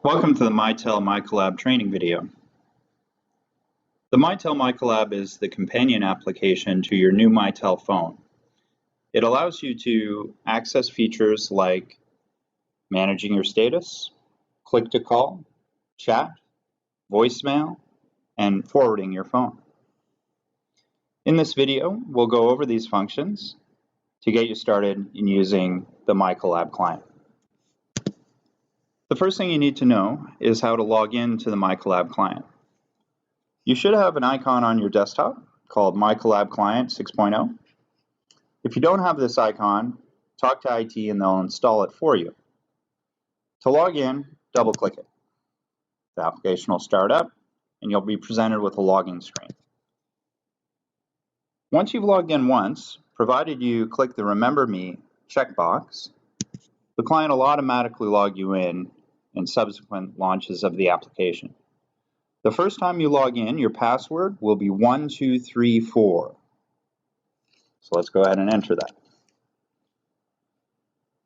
Welcome to the Mitel MiCollab training video. The Mitel MiCollab is the companion application to your new Mitel phone. It allows you to access features like managing your status, click to call, chat, voicemail, and forwarding your phone. In this video, we'll go over these functions to get you started in using the MiCollab client. The first thing you need to know is how to log in to the MiCollab client. You should have an icon on your desktop called MiCollab Client 6.0. If you don't have this icon, talk to IT and they'll install it for you. To log in, double-click it. The application will start up and you'll be presented with a login screen. Once you've logged in once, provided you click the Remember Me checkbox, the client will automatically log you in subsequent launches of the application. The first time you log in, your password will be 1234. So let's go ahead and enter that.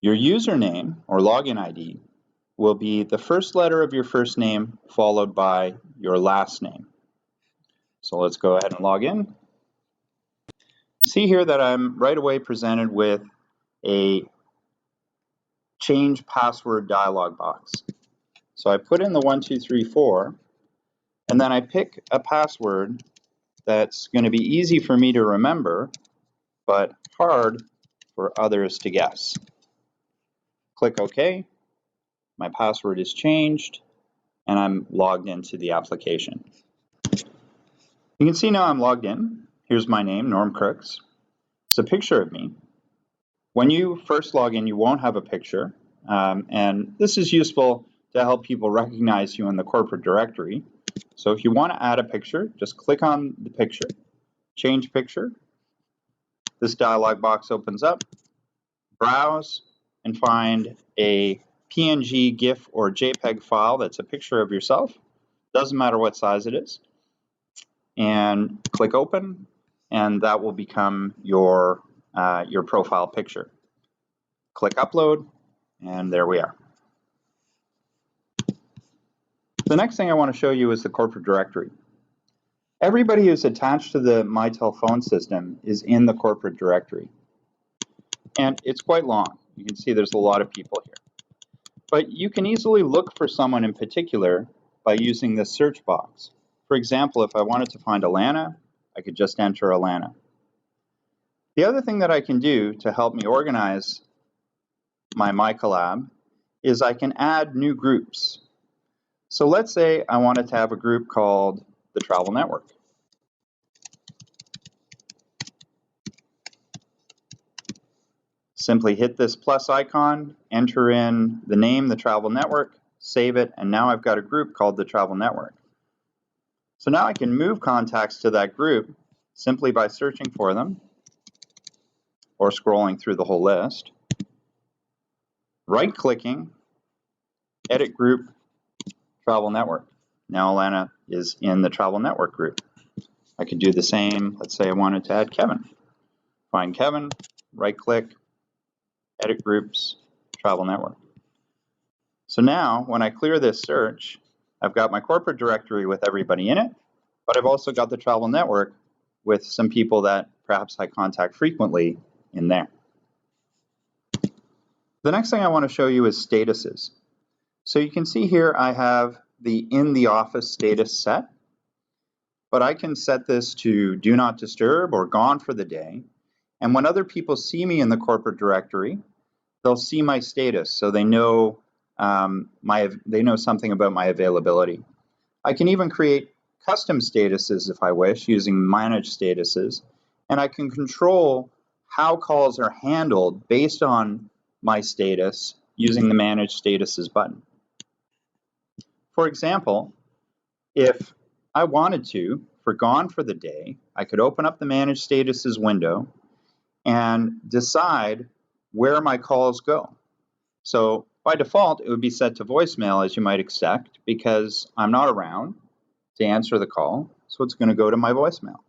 Your username or login ID will be the first letter of your first name followed by your last name. So let's go ahead and log in. See here that I'm right away presented with a change password dialog box. So I put in the 1234 and then I pick a password that's going to be easy for me to remember but hard for others to guess. Click OK. My password is changed and I'm logged into the application. You can see now I'm logged in. Here's my name, Norm Crooks. It's a picture of me. When you first log in, you won't have a picture, and this is useful to help people recognize you in the corporate directory. So if you want to add a picture, just click on the picture, change picture. This dialog box opens up, browse, and find a PNG, GIF, or JPEG file that's a picture of yourself. Doesn't matter what size it is. And click open, and that will become your profile picture. Click upload, and there we are. The next thing I want to show you is the corporate directory. Everybody who's attached to the Mitel phone system is in the corporate directory. And it's quite long. You can see there's a lot of people here. But you can easily look for someone in particular by using this search box. For example, if I wanted to find Alana, I could just enter Alana. The other thing that I can do to help me organize my MiCollab is I can add new groups. So let's say I wanted to have a group called the Travel Network. Simply hit this plus icon, enter in the name, the Travel Network, save it, and now I've got a group called the Travel Network. So now I can move contacts to that group simply by searching for them or scrolling through the whole list, right-clicking, edit group, Travel Network. Now Alana is in the Travel Network group. I could do the same. Let's say I wanted to add Kevin. Find Kevin, right-click, edit groups, Travel Network. So now when I clear this search, I've got my corporate directory with everybody in it, but I've also got the Travel Network with some people that perhaps I contact frequently in there. The next thing I want to show you is statuses. So you can see here I have the in the office status set, but I can set this to do not disturb or gone for the day. And when other people see me in the corporate directory, they'll see my status, so they know something about my availability. I can even create custom statuses if I wish using manage statuses, and I can control how calls are handled based on my status using the manage statuses button. For example, if I wanted to, for gone for the day, I could open up the manage statuses window and decide where my calls go. So by default, it would be set to voicemail, as you might expect, because I'm not around to answer the call, so it's going to go to my voicemail.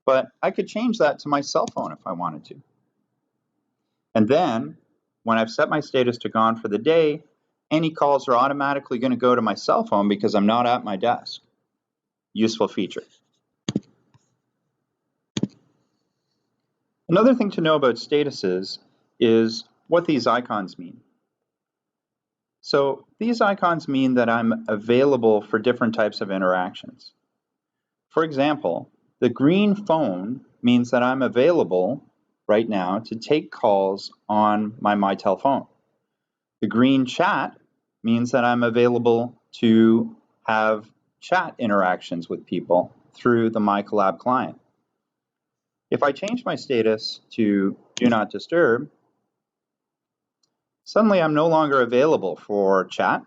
But I could change that to my cell phone if I wanted to. And then, when I've set my status to gone for the day, Any calls are automatically going to go to my cell phone because I'm not at my desk. Useful feature. Another thing to know about statuses is what these icons mean. So these icons mean that I'm available for different types of interactions. For example, the green phone means that I'm available right now to take calls on my Mitel phone. The green chat means that I'm available to have chat interactions with people through the MiCollab client. If I change my status to Do Not Disturb, suddenly I'm no longer available for chat,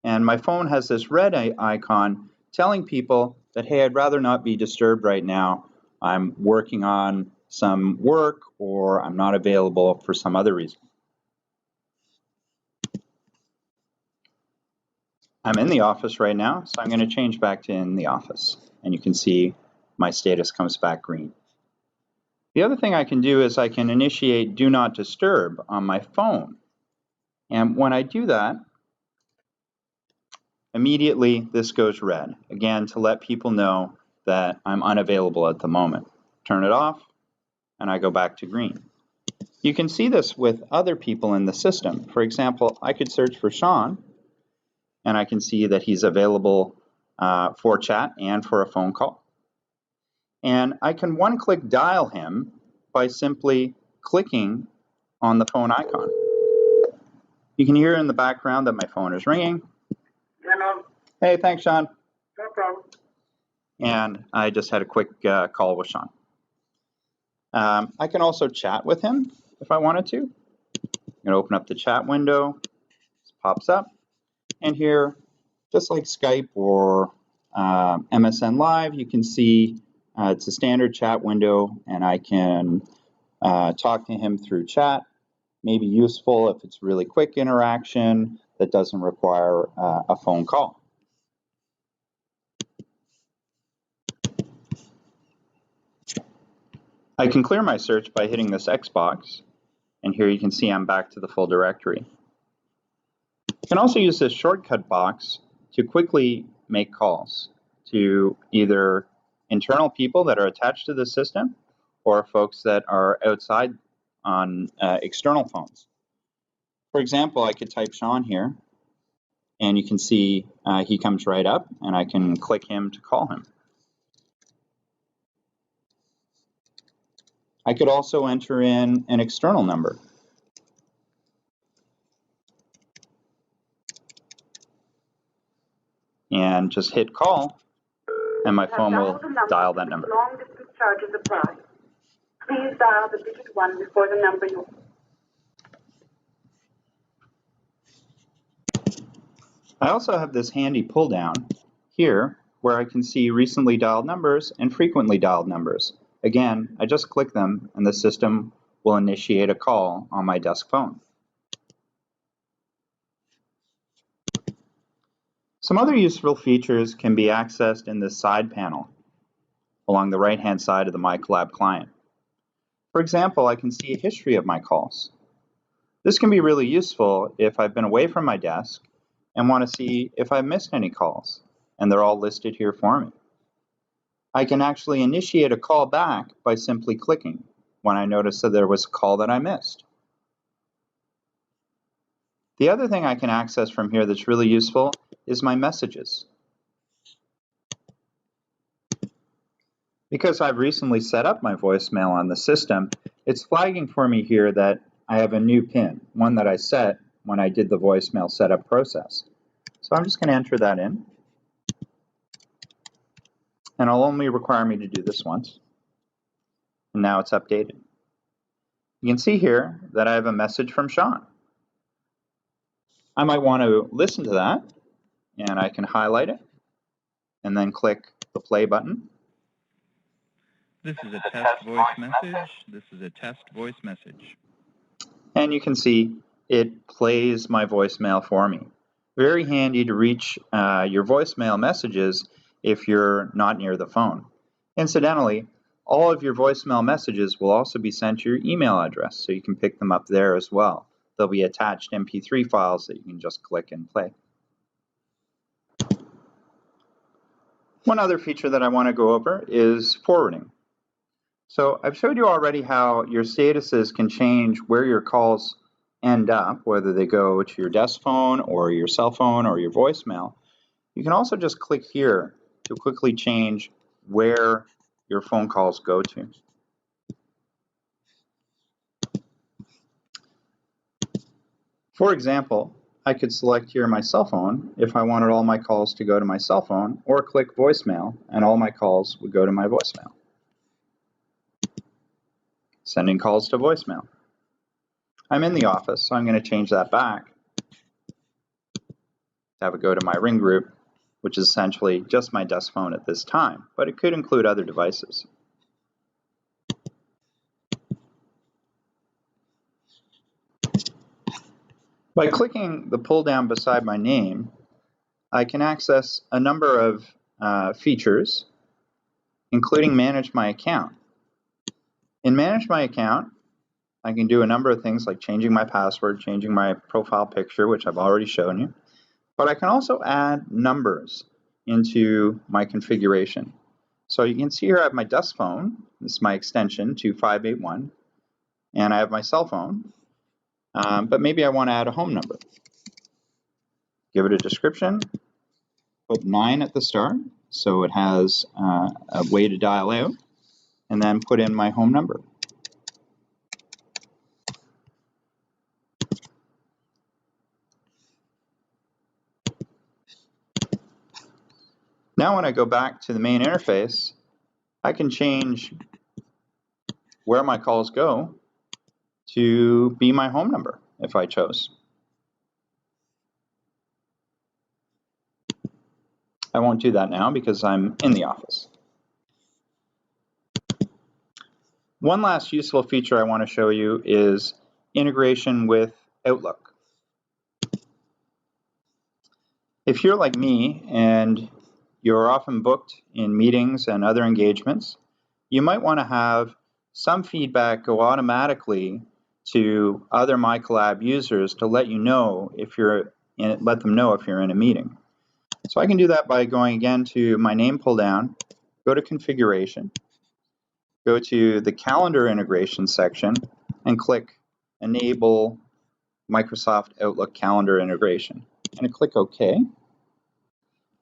and my phone has this red icon telling people that, hey, I'd rather not be disturbed right now. I'm working on some work, or I'm not available for some other reason. I'm in the office right now, so I'm going to change back to in the office. And you can see my status comes back green. The other thing I can do is I can initiate Do Not Disturb on my phone. And when I do that, immediately this goes red, again, to let people know that I'm unavailable at the moment. Turn it off, and I go back to green. You can see this with other people in the system. For example, I could search for Sean, and I can see that he's available for chat and for a phone call. And I can one-click dial him by simply clicking on the phone icon. You can hear in the background that my phone is ringing. Hello. Hey, thanks, Sean. No problem. And I just had a quick call with Sean. I can also chat with him if I wanted to. I'm going to open up the chat window. This pops up. And here, just like Skype or MSN Live, you can see it's a standard chat window, and I can talk to him through chat. Maybe useful if it's really quick interaction that doesn't require a phone call. I can clear my search by hitting this X box, and here you can see I'm back to the full directory. You can also use this shortcut box to quickly make calls to either internal people that are attached to the system or folks that are outside on external phones. For example, I could type Sean here, and you can see he comes right up, and I can click him to call him. I could also enter in an external number. And just hit call, and my phone will dial that number. Long distance charges apply. Please dial the digit 1 before the number you... I also have this handy pull down here where I can see recently dialed numbers and frequently dialed numbers. Again, I just click them and the system will initiate a call on my desk phone. Some other useful features can be accessed in this side panel along the right-hand side of the MiCollab client. For example, I can see a history of my calls. This can be really useful if I've been away from my desk and want to see if I missed any calls, and they're all listed here for me. I can actually initiate a call back by simply clicking when I notice that there was a call that I missed. The other thing I can access from here that's really useful is my messages. Because I've recently set up my voicemail on the system, it's flagging for me here that I have a new PIN, one that I set when I did the voicemail setup process. So I'm just going to enter that in. And it'll only require me to do this once. And now it's updated. You can see here that I have a message from Sean. I might want to listen to that, and I can highlight it and then click the play button. This is a test voice message. This is a test voice message. And you can see it plays my voicemail for me. Very handy to reach your voicemail messages if you're not near the phone. Incidentally, all of your voicemail messages will also be sent to your email address, so you can pick them up there as well. there'll be attached MP3 files that you can just click and play. One other feature that I want to go over is forwarding. So I've showed you already how your statuses can change where your calls end up, whether they go to your desk phone or your cell phone or your voicemail. You can also just click here to quickly change where your phone calls go to. For example, I could select here my cell phone if I wanted all my calls to go to my cell phone, or click voicemail and all my calls would go to my voicemail. Sending calls to voicemail. I'm in the office, so I'm going to change that back to have it go to my ring group, which is essentially just my desk phone at this time, but it could include other devices. By clicking the pull down beside my name, I can access a number of features, including manage my account. In manage my account, I can do a number of things like changing my password, changing my profile picture, which I've already shown you, but I can also add numbers into my configuration. So you can see here I have my desk phone, this is my extension 2581, and I have my cell phone, but maybe I want to add a home number. Give it a description, put 9 at the start, so it has a way to dial out, and then put in my home number. Now when I go back to the main interface, I can change where my calls go to be my home number if I chose. I won't do that now because I'm in the office. One last useful feature I want to show you is integration with Outlook. If you're like me and you're often booked in meetings and other engagements, you might want to have some feedback go automatically to other MiCollab users to let you know if you're in, let them know if you're in a meeting. So I can do that by going again to my name pull down, go to configuration, go to the calendar integration section, and click enable Microsoft Outlook calendar integration. I'm going to click OK.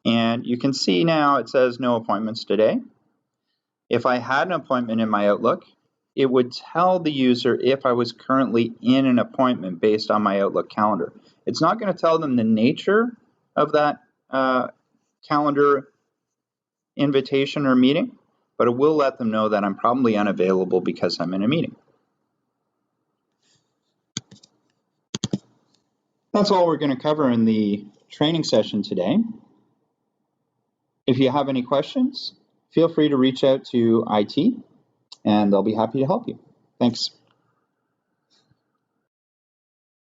And you can see now it says no appointments today. If I had an appointment in my Outlook, it would tell the user if I was currently in an appointment based on my Outlook calendar. It's not going to tell them the nature of that calendar invitation or meeting, but it will let them know that I'm probably unavailable because I'm in a meeting. That's all we're going to cover in the training session today. If you have any questions, feel free to reach out to IT, and they'll be happy to help you. Thanks.